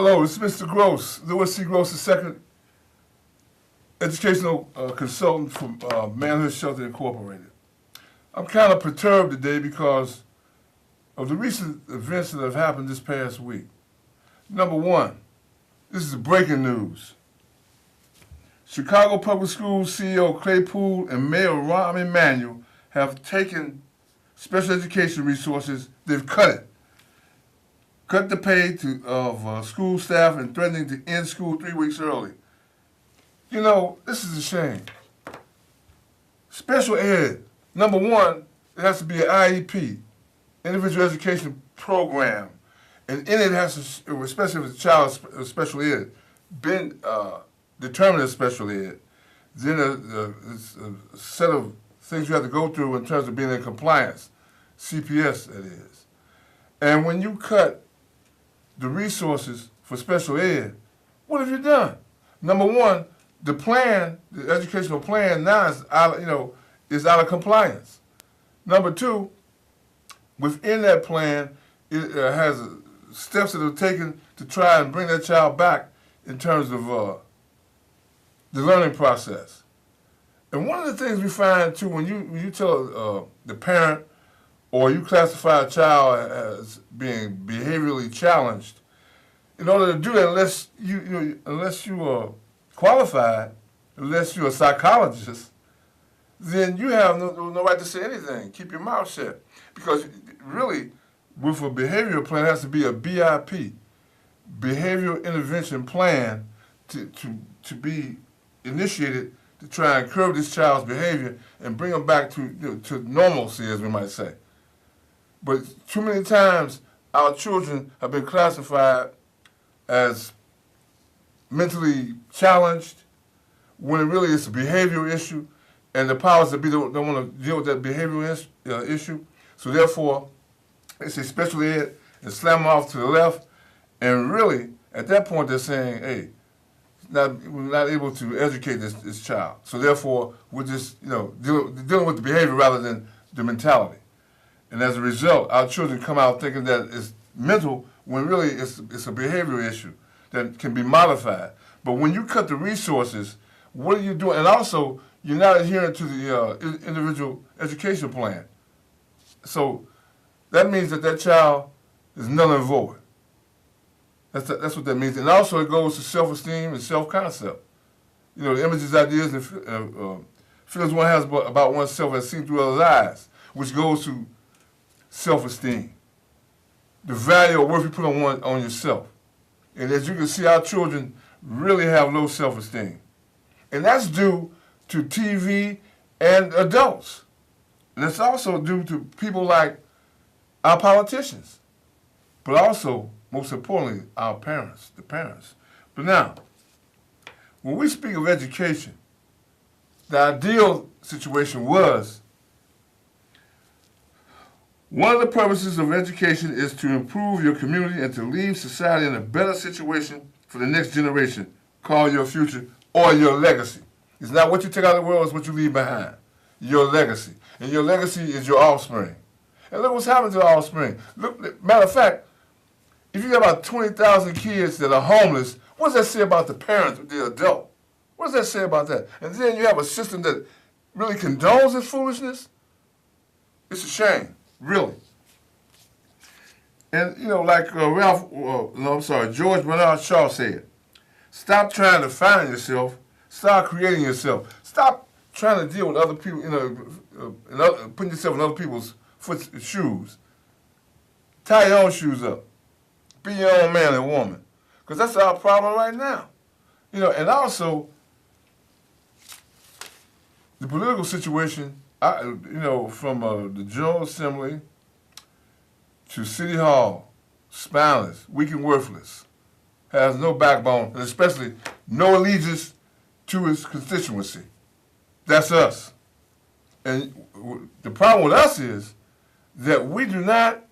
Hello, this is Mr. Gross, Louis C. Gross II, educational consultant from Manhood Shelter Incorporated. I'm kind of perturbed today because of the recent events that have happened this past week. Number one, this is breaking news. Chicago Public Schools CEO Claypool and Mayor Rahm Emanuel have taken special education resources, they've cut the pay of school staff and threatening to end school 3 weeks early. You know, this is a shame. Special ed, number one, it has to be an IEP, individual education program, and in it has to, especially if it's a child special ed, been determined as special ed, then it's a set of things you have to go through in terms of being in compliance, CPS that is. And when you cut the resources for special ed, what have you done? Number one, the plan, the educational plan now is out of compliance. Number two, within that plan, it has steps that are taken to try and bring that child back in terms of the learning process. And one of the things we find too, when you tell the parent or you classify a child as being behaviorally challenged, in order to do that, unless you are qualified, unless you're a psychologist, then you have no right to say anything. Keep your mouth shut. Because really, with a behavioral plan, it has to be a BIP, behavioral intervention plan, to be initiated to try and curb this child's behavior and bring them back to normalcy, as we might say. But too many times, our children have been classified as mentally challenged when really it's a behavioral issue, and the powers that be don't want to deal with that behavioral issue. So therefore, they say special ed and slam them off to the left, and really, at that point, they're saying, hey, we're not able to educate this child. So therefore, we're just dealing with the behavior rather than the mentality. And as a result, our children come out thinking that it's mental when really it's a behavioral issue that can be modified. But when you cut the resources, what are you doing? And also, you're not adhering to the individual education plan. So that means that child is null and void. That's what that means. And also it goes to self-esteem and self-concept. You know, the images, ideas, and feelings one has about oneself as seen through others' eyes, which goes to self-esteem, the value or worth you put on yourself. And as you can see, our children really have low self-esteem. And that's due to TV and adults. And it's also due to people like our politicians, but also, most importantly, our parents, the parents. But now, when we speak of education, the ideal situation was one of the purposes of education is to improve your community and to leave society in a better situation for the next generation. Call your future or your legacy. It's not what you take out of the world, it's what you leave behind. Your legacy. And your legacy is your offspring. And look what's happened to our offspring. Look, matter of fact, if you got about 20,000 kids that are homeless, what does that say about the parents, the adult? What does that say about that? And then you have a system that really condones this foolishness? It's a shame. Really. And, like George Bernard Shaw said, stop trying to find yourself, start creating yourself. Stop trying to deal with other people, putting yourself in other people's shoes. Tie your own shoes up. Be your own man and woman. Because that's our problem right now. And also, the political situation, from the General Assembly to City Hall, spineless, weak and worthless, has no backbone, and especially no allegiance to his constituency. That's us. And the problem with us is that we do not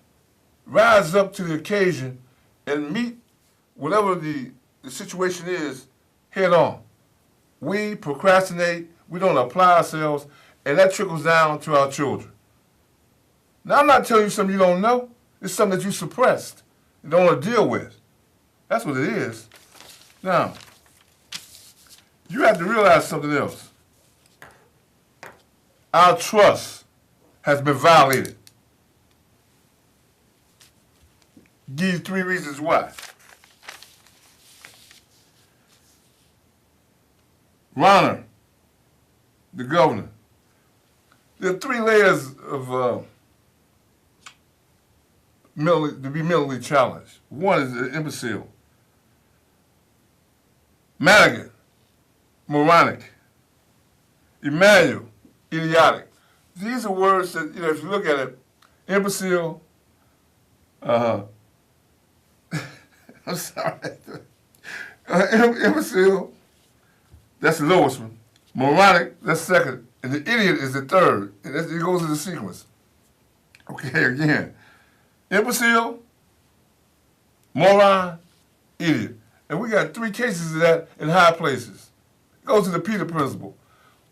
rise up to the occasion and meet whatever the situation is head on. We procrastinate, we don't apply ourselves, and that trickles down to our children. Now, I'm not telling you something you don't know. It's something that you suppressed and don't want to deal with. That's what it is. Now, you have to realize something else. Our trust has been violated. Give you 3 reasons why. Ronner, the governor, there are 3 layers of to be mentally challenged. One is an imbecile. Madigan, moronic. Emmanuel, idiotic. These are words that, if you look at it, imbecile, I'm sorry, imbecile, that's the lowest one. Moronic, that's second. And the idiot is the third. And it goes in the sequence. Okay, again. Imbecile, moron, idiot. And we got 3 cases of that in high places. It goes to the Peter principle.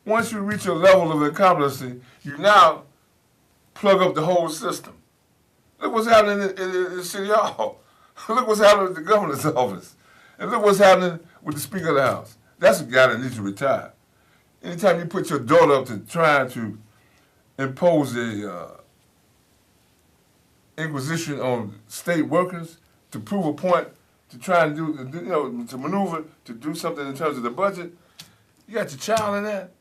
Once you reach a level of incompetency, you now plug up the whole system. Look what's happening in City Hall. Look what's happening at the governor's office. And look what's happening with the Speaker of the House. That's a guy that needs to retire. Anytime you put your daughter up to trying to impose a inquisition on state workers to prove a point, to try and to maneuver, to do something in terms of the budget, you got your child in that.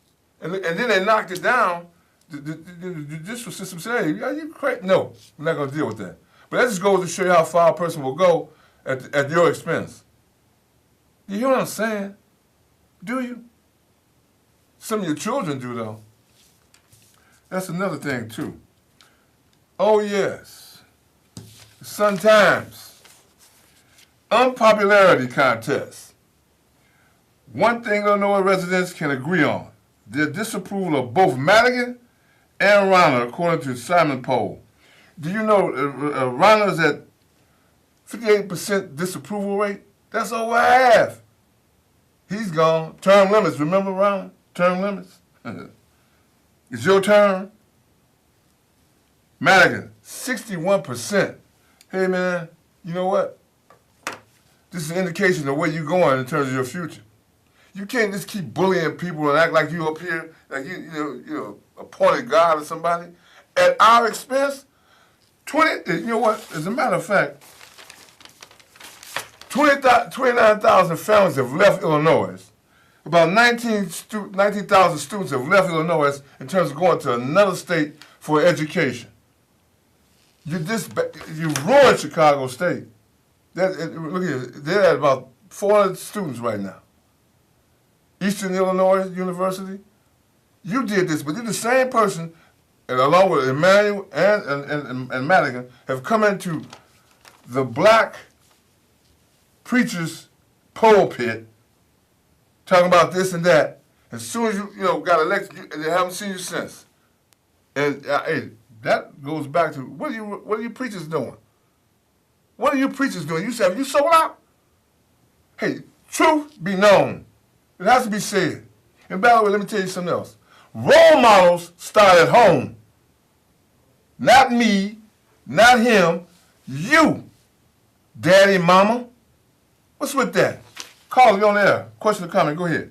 And then they knocked it down. The judicial system said, hey, are you crazy? No, we're not going to deal with that. But that just goes to show you how far a person will go at your expense. You hear what I'm saying? Do you? Some of your children do, though. That's another thing, too. Oh, yes. Sun-Times. Unpopularity contest. One thing Illinois residents can agree on, their disapproval of both Madigan and Ronner, according to Simon poll. Do you know Ronner's at 58% disapproval rate? That's over half. He's gone. Term limits, remember, Ronner? Term limits? It's your turn. Madigan, 61%. Hey, man, you know what? This is an indication of where you're going in terms of your future. You can't just keep bullying people and act like you up here, like you're appointed God or somebody. At our expense, you know what? As a matter of fact, 29,000 families have left Illinois. About 19,000 students have left Illinois in terms of going to another state for education. You ruined Chicago State. Look here, they're at about 400 students right now. Eastern Illinois University, you did this, but you're the same person, and along with Emmanuel and Madigan, have come into the black preacher's pulpit talking about this and that. As soon as you got elected, they haven't seen you since. And hey, that goes back to what are you preachers doing? What are you preachers doing? You said, have you sold out? Hey, truth be known. It has to be said. And by the way, let me tell you something else. Role models start at home. Not me, not him, you, daddy, mama. What's with that? Caller, you're on the air. Question or comment, go ahead.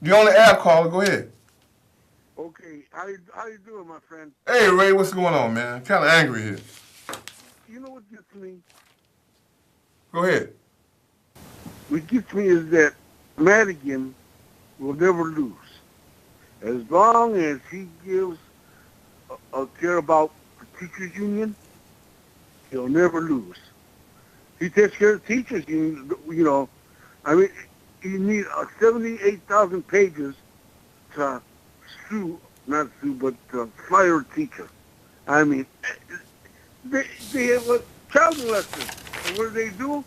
You're on the air, caller, go ahead. Okay, how you doing, my friend? Hey, Ray, what's going on, man? Kind of angry here. You know what gets me? Go ahead. What gets me is that Madigan will never lose. As long as he gives a care about the teachers union, he'll never lose. He takes care of the teachers union, I mean, you need 78,000 pages to fire a teacher. I mean, they have a child molester. And what do?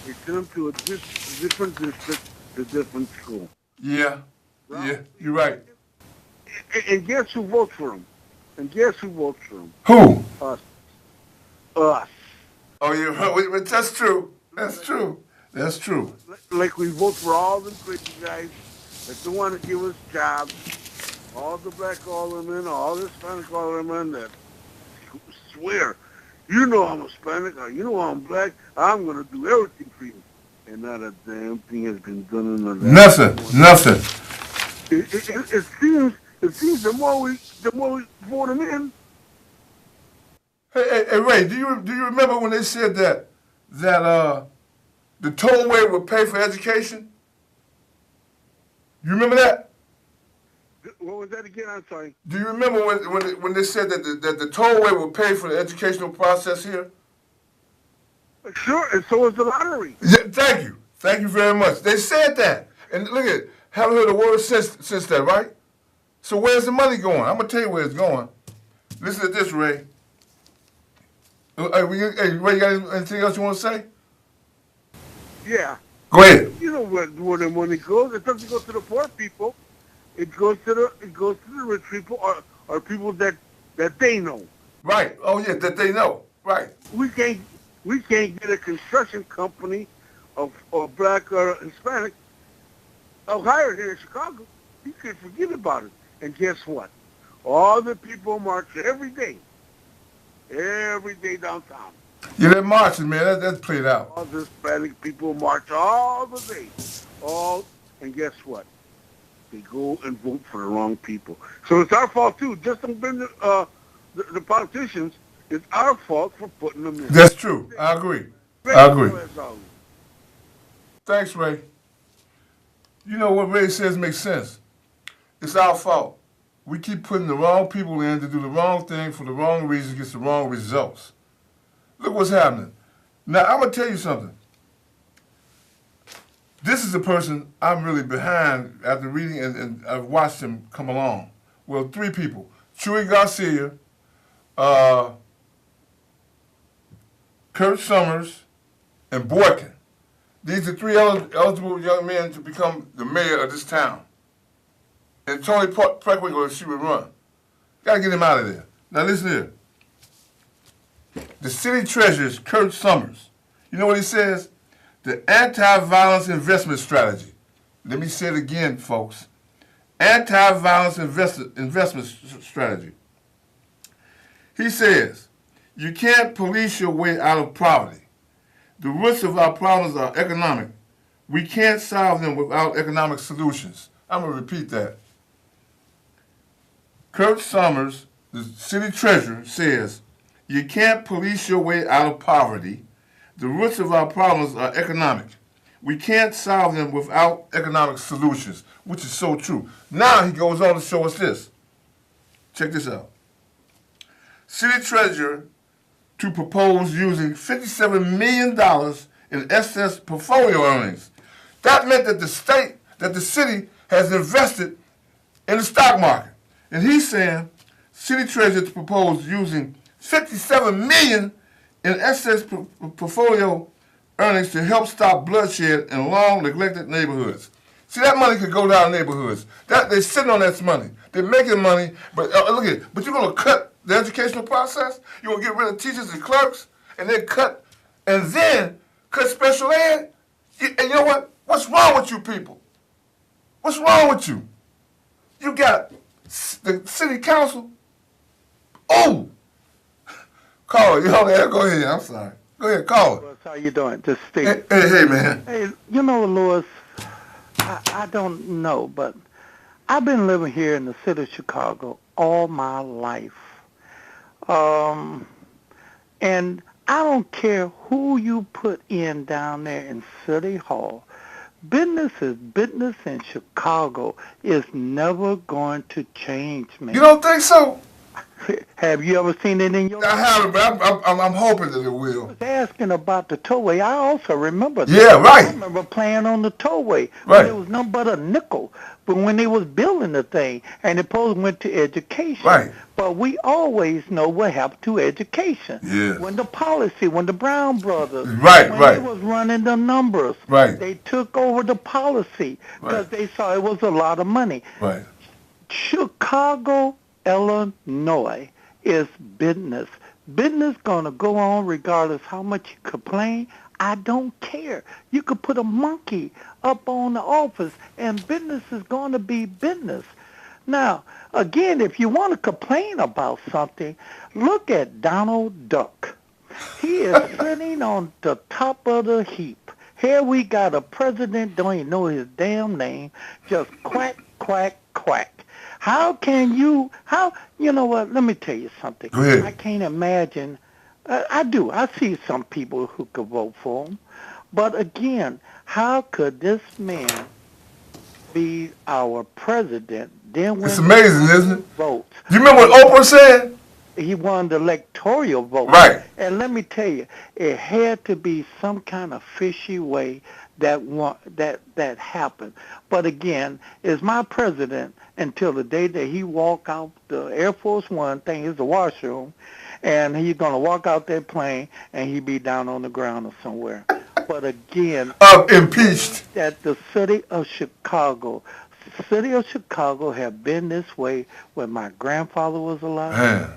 They send them to a different district, a different school. Yeah, right? Yeah, you're right. And guess who votes for him? Who? Us. Oh, yeah, that's true. That's true. That's true. Like we vote for all the crazy guys that don't want to give us jobs, all the black aldermen, all the Hispanic aldermen that swear You know I'm Hispanic, or you know I'm black. I'm going to do everything for you. And not a damn thing has been done in the last Nothing, 20 nothing. years. It seems the more we vote them in. Hey, Ray, do you remember when they said that the tollway would pay for education? You remember that? What was that again? I'm sorry. Do you remember when they said that the tollway would pay for the educational process here? Sure, and so is the lottery. Yeah, thank you very much. They said that, and look at haven't heard a word since that, right? So where's the money going? I'm gonna tell you where it's going. Listen to this, Ray. Hey, Ray, you got anything else you want to say? Yeah. Go ahead. You know where the money goes. It doesn't go to the poor people. It goes to the rich people or people that they know. Right. Oh yeah, that they know. Right. We can't we can't get a construction company of black or Hispanic hired here in Chicago. You can forget about it. And guess what? All the people march every day downtown. Yeah, that marching, man. That's played out. All the Hispanic people march all the day. And guess what? They go and vote for the wrong people. So it's our fault too. Just don't blame the politicians. It's our fault for putting them in. That's true. I agree. I agree. Thanks, Ray. You know what Ray says makes sense. It's our fault. We keep putting the wrong people in to do the wrong thing for the wrong reasons, gets the wrong results. Look what's happening. Now, I'm going to tell you something. This is the person I'm really behind after reading and I've watched him come along. Well, three people. Chuy Garcia, Kurt Summers, and Boykin. These are three eligible young men to become the mayor of this town. And Tony Preckwinkle, if she would run. Gotta get him out of there. Now listen here. The city treasurer's Kurt Summers. You know what he says? The anti-violence investment strategy. Let me say it again, folks. Anti-violence investment strategy. He says, you can't police your way out of poverty. The roots of our problems are economic. We can't solve them without economic solutions. I'm going to repeat that. Kurt Summers, the city treasurer, says, you can't police your way out of poverty. The roots of our problems are economic. We can't solve them without economic solutions, which is so true. Now he goes on to show us this. Check this out. City treasurer to propose using $57 million in excess portfolio earnings. That meant that the city has invested in the stock market. And he's saying, city treasurer to propose using $57 million in excess portfolio earnings to help stop bloodshed in long neglected neighborhoods. See, that money could go down neighborhoods. They're sitting on that money. They're making money, but look at it. But you're going to cut the educational process? You're going to get rid of teachers and clerks, and then cut special ed? And you know what? What's wrong with you people? What's wrong with you? You got the city council. Oh! Call it. You know that? Go ahead. I'm sorry. Go ahead. Call it. How you doing? Just Steve. Hey, man. Hey, you know, Louis, I don't know, but I've been living here in the city of Chicago all my life. And I don't care who you put in down there in City Hall. Business is business in Chicago is never going to change, man. You don't think so? Have you ever seen it in your life? I haven't, but I'm hoping that it will. I was asking about the tollway. I also remember that. Yeah, right. I remember playing on the tollway Right. when it was nothing but a nickel. But when they was building the thing, and it supposed went to education. Right. But we always know what happened to education. Yeah. When the Brown brothers, Right, when right. they was running the numbers, Right. they took over the policy because they saw it was a lot of money. Right. Chicago, Illinois is business. Business gonna go on regardless how much you complain. I don't care. You could put a monkey up on the office and business is gonna be business. Now, again, if you want to complain about something, look at Donald Duck. He is sitting on the top of the heap. Here we got a president, don't even know his damn name, just quack, quack, quack. You know what, let me tell you something. Go ahead. I can't imagine, I do, I see some people who could vote for him, but again, how could this man be our president, then It's when amazing, isn't it? votes? You remember what Oprah said? He won the electoral vote. Right. And let me tell you, it had to be some kind of fishy way that happened. But again, is my president until the day that he walk out the Air Force One thing is the washroom, and he's gonna walk out that plane and he be down on the ground or somewhere. But again, Impeached. that the city of Chicago have been this way when my grandfather was alive. Man.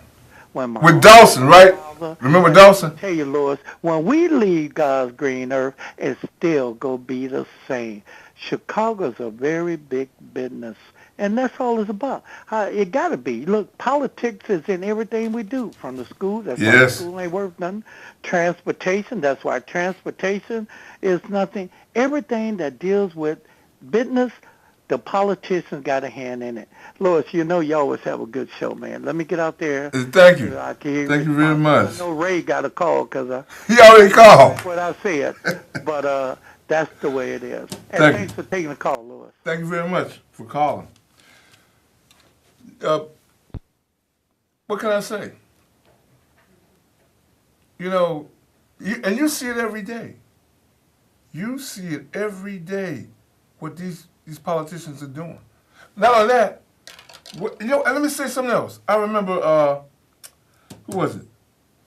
When my With Dawson, right? father, Remember and Dawson? I tell you, Louis, when we leave God's green earth, it's still gonna be the same. Chicago's a very big business, and that's all it's about. It gotta be. Look, politics is in everything we do, from the school. That's why Yes. school ain't worth nothing. Transportation. That's why transportation is nothing. Everything that deals with business, the politicians got a hand in it. Louis, you know you always have a good show, man. Let me get out there. Thank you. I can Thank you very much. I know Ray got a call because He already called. that's what I said, but that's the way it is. And Thank thanks for taking the call, Louis. Thank you very much for calling. What can I say? You know, and you see it every day. You see it every day, what these politicians are doing. Not only that, and let me say something else. I remember, who was it?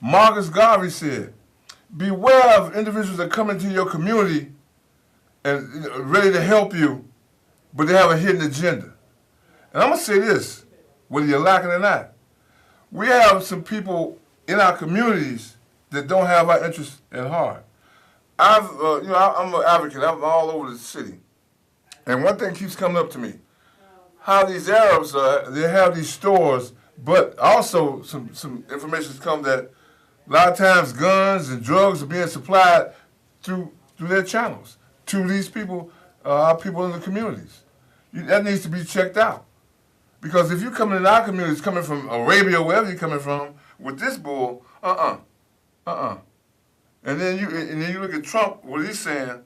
Marcus Garvey said, beware of individuals that come into your community and ready to help you, but they have a hidden agenda. And I'm going to say this, whether you're lacking or not. We have some people in our communities that don't have our interests at heart. I'm an advocate. I'm all over the city. And one thing keeps coming up to me, how these Arabs, they have these stores, but also some information has come that a lot of times guns and drugs are being supplied through their channels to these people, our people in the communities. That needs to be checked out. Because if you come in our communities, coming from Arabia, wherever you're coming from, with this bull, And then you look at Trump, what he's saying,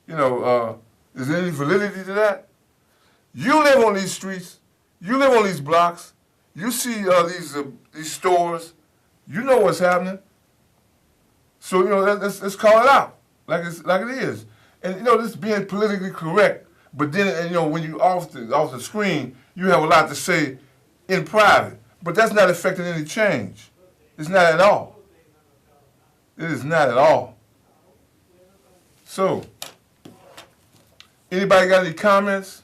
is there any validity to that? You live on these streets, you live on these blocks, you see these stores, you know what's happening. So, let's call it out like it is. And, this being politically correct, but then, when you off the screen, you have a lot to say in private. But that's not affecting any change. It's not at all. It is not at all. So, anybody got any comments?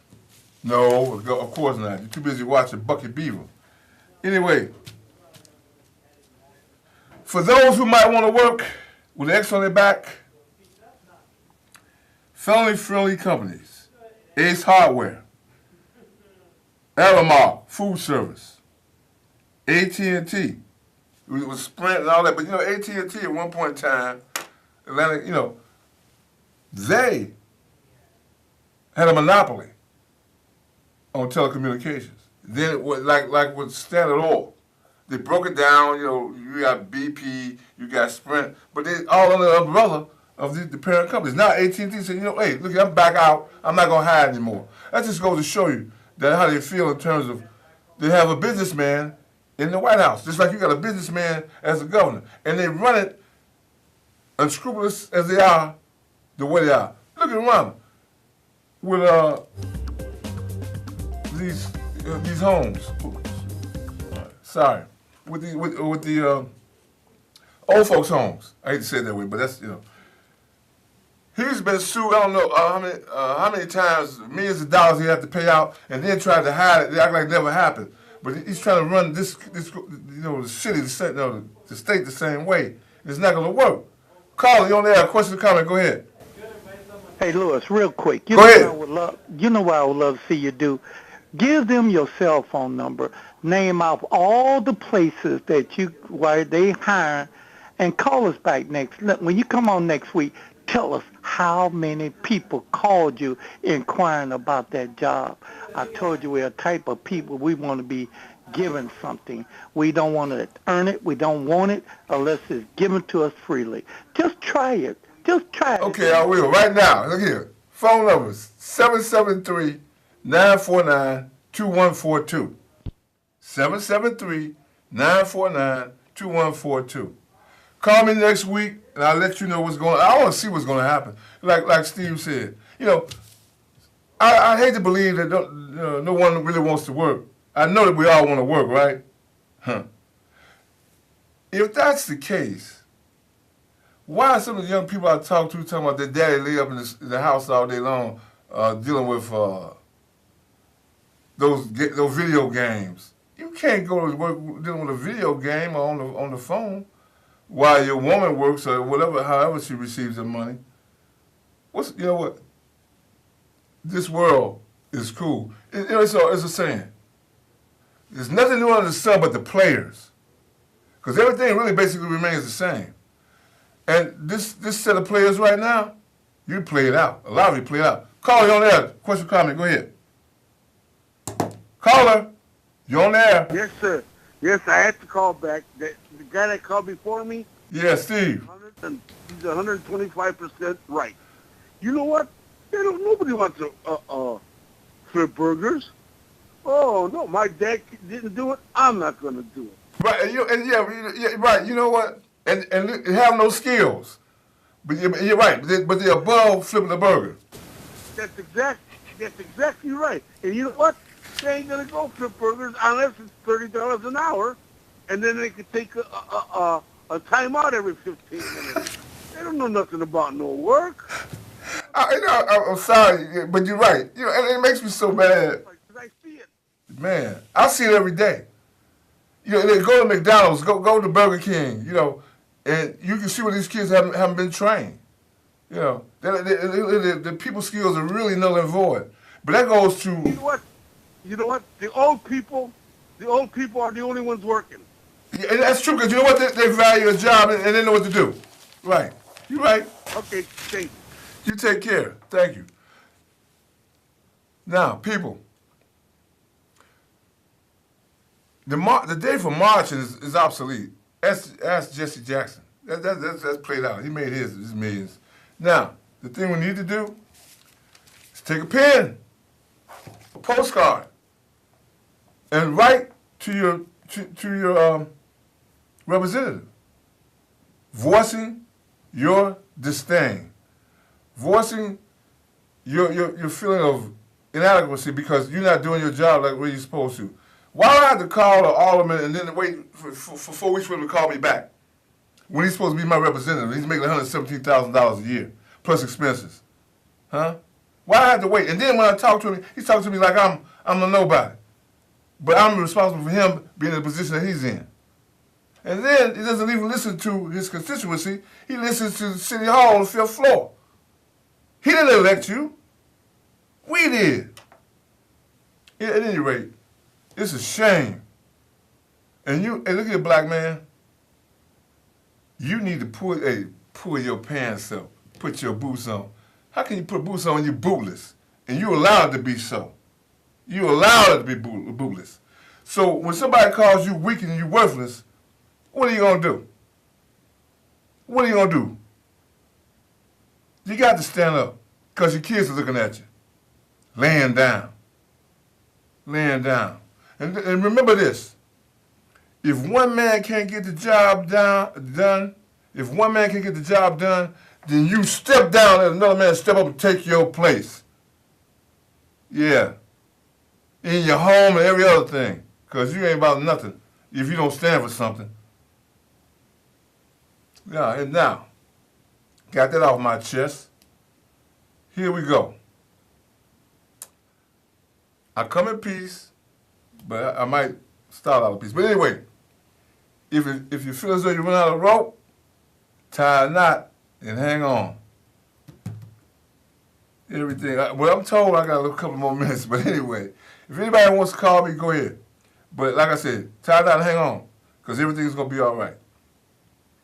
No, of course not. You're too busy watching Bucky Beaver. Anyway, for those who might want to work with an X on their back, felony-friendly companies, Ace Hardware, Aramark, Food Service, AT&T, it was Sprint and all that, but AT&T at one point in time, Atlantic, they had a monopoly on telecommunications. Then it was like with Standard Oil. They broke it down, you got BP, you got Sprint, but they all under the umbrella of the parent companies. Now AT&T said, hey, look, I'm back out, I'm not gonna hide anymore. That just goes to show you that how they feel in terms of they have a businessman in the White House, just like you got a businessman as a governor, and they run it unscrupulous as they are, the way they are. Look at Ronald with these homes. Sorry, with the old folks' homes. I hate to say it that way, but that's He's been sued. I don't know how many times, millions of dollars he had to pay out, and then tried to hide it. They act like it never happened. But he's trying to run the city, the state the same way. It's not going to work. Carl, you on there? Question or comment? Go ahead. Hey, Louis, real quick. Go ahead. You know what I would love to see you do? Give them your cell phone number. Name off all the places that where they hire And call us back when you come on next week, tell us how many people called you inquiring about that job. I told you we're a type of people, we want to be given something. We don't want to earn it. We don't want it unless it's given to us freely. Just try it. Just try it. Okay, I will. Right now, look here. Phone numbers 773-949-2142. 773-949-2142. Call me next week, and I'll let you know what's going on. I want to see what's going to happen. Like Steve said, I hate to believe that no one really wants to work. I know that we all want to work, right? If that's the case, why are some of the young people I talk to talking about their daddy lay up in the house all day long dealing with those video games? You can't go to work dealing with a video game or on the phone while your woman works or whatever, however she receives her money. You know what? This world is cool. It's a saying. There's nothing new under the sun but the players. Because everything really basically remains the same. And this set of players right now, you play it out. A lot of you play it out. Caller, you're on there. Question, comment, go ahead. Caller, you're on there. Yes, sir. Yes, I had to call back. The guy that called before me? Yeah, Steve. He's 125% right. You know what? Nobody wants to flip burgers. Oh, no, my dad didn't do it. I'm not going to do it. Right, right. You know what? And have no skills. But you're right. But they're above flipping a burger. That's exactly right. And you know what? They ain't gonna go flip burgers unless it's $30 an hour, and then they could take a timeout every 15 minutes. They don't know nothing about no work. I'm sorry, but you're right. And it makes me so mad. I see it. Man, I see it every day. They go to McDonald's, go to Burger King, and you can see where these kids haven't been trained. The people's skills are really null and void. But that goes to... You know what? The old people are the only ones working. Yeah, and that's true, because you know what? They value a job and they know what to do. Right. You're right. Okay, thank you. You take care. Thank you. Now, people, the day for marching is obsolete. Ask Jesse Jackson. That's played out. He made his millions. Now, the thing we need to do is take a pen, a postcard, and write to your representative, voicing your disdain, voicing your feeling of inadequacy because you're not doing your job like what you're supposed to. Why do I have to call an alderman and then wait for 4 weeks for him to call me back when he's supposed to be my representative? He's making $117,000 a year plus expenses, huh? Why do I have to wait? And then when I talk to him, he's talking to me like I'm a nobody. But I'm responsible for him being in the position that he's in. And then he doesn't even listen to his constituency. He listens to City Hall on the 5th floor. He didn't elect you. We did. At any rate, it's a shame. And look at black man. You need to pull your pants up, put your boots on. How can you put boots on when you're bootless? And you allow it to be so. You allow it to be bootless. So when somebody calls you weak and you worthless, what are you going to do? What are you going to do? You got to stand up because your kids are looking at you. Laying down. Laying down. And remember this. If one man can't get the job done, if one man can't get the job done, then you step down and another man step up and take your place. Yeah. In your home and every other thing. Because you ain't about nothing if you don't stand for something. Yeah, and now, got that off my chest. Here we go. I come in peace, but I might start out of peace. But anyway, if you feel as though you run out of rope, tie a knot and hang on. Everything. Well, I'm told I got a couple more minutes, but anyway, if anybody wants to call me, go ahead. But like I said, tie a knot and hang on, because everything's going to be all right.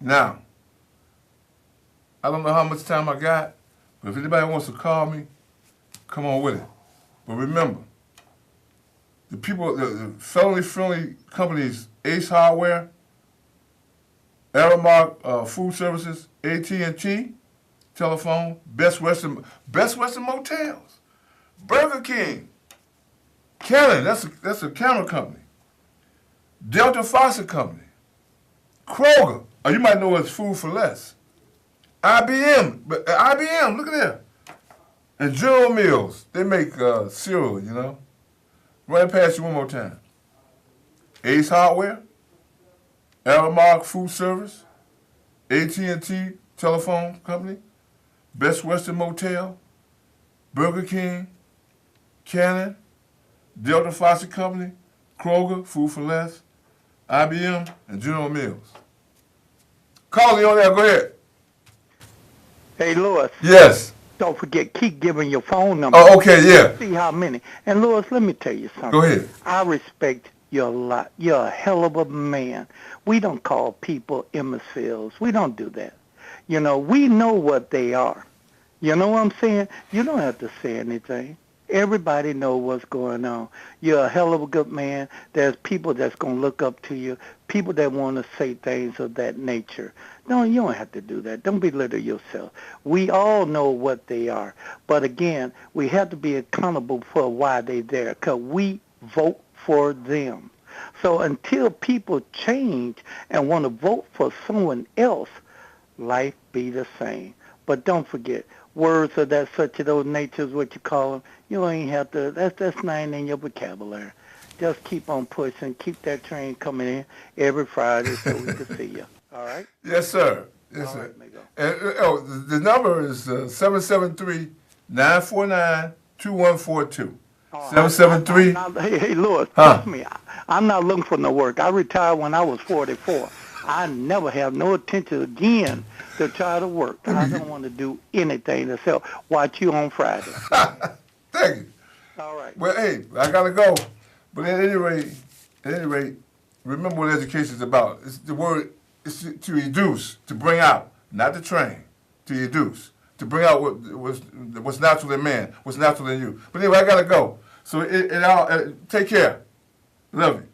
Now, I don't know how much time I got, but if anybody wants to call me, come on with it. But remember, the people, the felony-friendly companies, Ace Hardware, Aramark Food Services, AT&T, Telephone, Best Western Motels, Burger King, Canon, that's a camera company, Delta Faucet Company, Kroger, or you might know it's Food for Less, IBM, but IBM, look at there, and General Mills, they make cereal, you know. Run it past you one more time. Ace Hardware, Aramark Food Service, AT&T Telephone Company, Best Western Motel, Burger King, Canon, Delta Faucet Company, Kroger, Food for Less, IBM, and General Mills. Call me on there, go ahead. Hey, Louis. Yes. Don't forget, keep giving your phone number. Oh, okay, yeah. See how many. And, Louis, let me tell you something. Go ahead. I respect you a lot. You're a hell of a man. We don't call people imbeciles. We don't do that. You know, we know what they are. You know what I'm saying? You don't have to say anything. Everybody know what's going on. You're a hell of a good man. There's people that's going to look up to you, people that want to say things of that nature. No, you don't have to do that. Don't belittle yourself. We all know what they are. But again, we have to be accountable for why they're there, because we vote for them. So until people change and want to vote for someone else, life be the same. But don't forget, words of that such of those natures, what you call them, you ain't have to, that's not in your vocabulary. Just keep on pushing, keep that train coming in every Friday so we can see you. All right? Yes, sir. Yes, All sir. right, Migo. And the number is 773-949-2142. 773. Hey, Louis, Huh? trust me, I'm not looking for no work. I retired when I was 44. I never have no intention again to try to work. I don't want to do anything except watch you on Friday. Thank you. All right. Well, hey, I gotta go. But at any rate, remember what education is about. It's the word is to educe, to bring out, not to train, to educe, to bring out what's natural in man, what's natural in you. But anyway, I gotta go. So take care. Love you.